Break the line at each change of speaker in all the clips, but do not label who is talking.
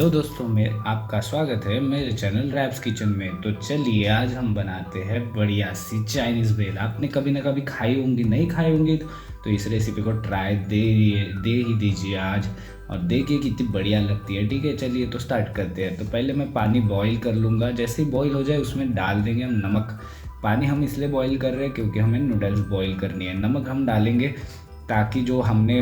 Hello दोस्तों, में आपका स्वागत है मेरे चैनल रैप्स किचन में। तो चलिए आज हम बनाते हैं बढ़िया सी चाइनीज़ भेल। आपने कभी ना कभी खाई होंगी, नहीं खाई होंगी तो इस रेसिपी को ट्राई दे ही दीजिए आज, और देखिए कितनी बढ़िया लगती है। ठीक है, चलिए तो स्टार्ट करते हैं। तो पहले मैं पानी बॉईल कर लूँगा। जैसे ही बॉईल हो जाए उसमें डाल देंगे हम नमक। पानी हम इसलिए बॉईल कर रहे हैं क्योंकि हमें नूडल्स बॉईल करनी है। नमक हम डालेंगे ताकि जो हमने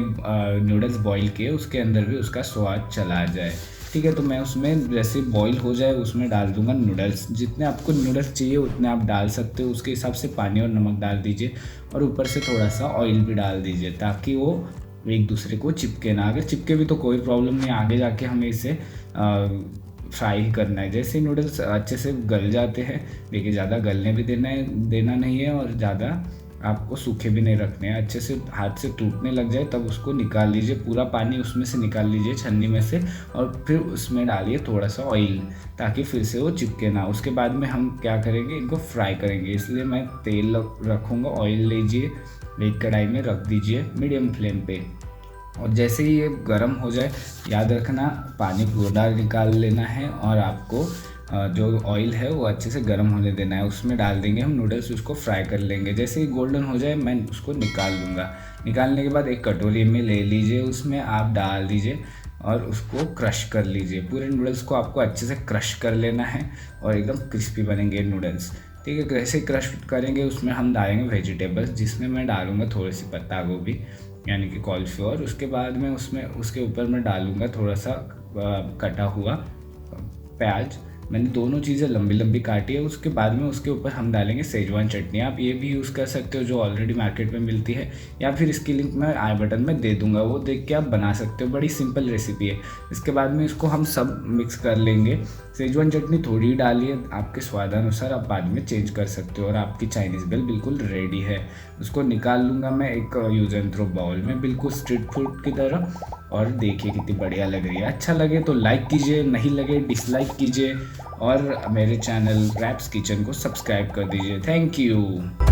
नूडल्स बॉईल किए उसके अंदर भी उसका स्वाद चला जाए। ठीक है, तो मैं उसमें जैसे बॉईल हो जाए उसमें डाल दूंगा नूडल्स। जितने आपको नूडल्स चाहिए उतने आप डाल सकते हो, उसके हिसाब से पानी और नमक डाल दीजिए, और ऊपर से थोड़ा सा ऑयल भी डाल दीजिए ताकि वो एक दूसरे को चिपके ना। अगर चिपके भी तो कोई प्रॉब्लम नहीं, आगे जाके हमें इसे फ्राई ही करना है। जैसे नूडल्स अच्छे से गल जाते हैं, देखिए ज़्यादा गलने भी देना नहीं है और ज़्यादा आपको सूखे भी नहीं रखने हैं। अच्छे से हाथ से टूटने लग जाए तब उसको निकाल लीजिए, पूरा पानी उसमें से निकाल लीजिए छन्नी में से, और फिर उसमें डालिए थोड़ा सा ऑयल ताकि फिर से वो चिपके ना। उसके बाद में हम क्या करेंगे, इनको फ्राई करेंगे। इसलिए मैं तेल रखूँगा। ऑयल लीजिए, एक कढ़ाई में रख दीजिए मीडियम फ्लेम पे, और जैसे ही ये गर्म हो जाए याद रखना पानी पूरा निकाल लेना है, और आपको जो ऑयल है वो अच्छे से गर्म होने देना है। उसमें डाल देंगे हम नूडल्स, उसको फ्राई कर लेंगे। जैसे ही गोल्डन हो जाए मैं उसको निकाल लूँगा। निकालने के बाद एक कटोरी में ले लीजिए, उसमें आप डाल दीजिए और उसको क्रश कर लीजिए। पूरे नूडल्स को आपको अच्छे से क्रश कर लेना है और एकदम क्रिस्पी बनेंगे नूडल्स। ठीक है, कैसे क्रश करेंगे उसमें हम डालेंगे वेजिटेबल्स, जिसमें मैं डालूँगा थोड़ी सी पत्ता गोभी यानी कि कॉलीफ्लावर। उसके बाद में उसके ऊपर मैं डालूँगा थोड़ा सा कटा हुआ प्याज। मैंने दोनों चीज़ें लंबी लंबी काटी है। उसके बाद में उसके ऊपर हम डालेंगे सेजवान चटनी। आप ये भी यूज़ कर सकते हो जो ऑलरेडी मार्केट में मिलती है, या फिर इसकी लिंक मैं आई बटन में दे दूंगा, वो देख के आप बना सकते हो। बड़ी सिंपल रेसिपी है। इसके बाद में इसको हम सब मिक्स कर लेंगे। सेजवान चटनी थोड़ी डालिए, आपके स्वादानुसार आप बाद में चेंज कर सकते हो, और आपकी चाइनीज़ भेल बिल्कुल रेडी है। उसको निकाल लूँगा मैं एक यूज़ एंड थ्रो बाउल में, बिल्कुल स्ट्रीट फूड की तरह। और देखिए कितनी बढ़िया लग रही है। अच्छा लगे तो लाइक कीजिए, नहीं लगे डिसलाइक कीजिए, और मेरे चैनल रैप्स किचन को सब्सक्राइब कर दीजिए। Thank you.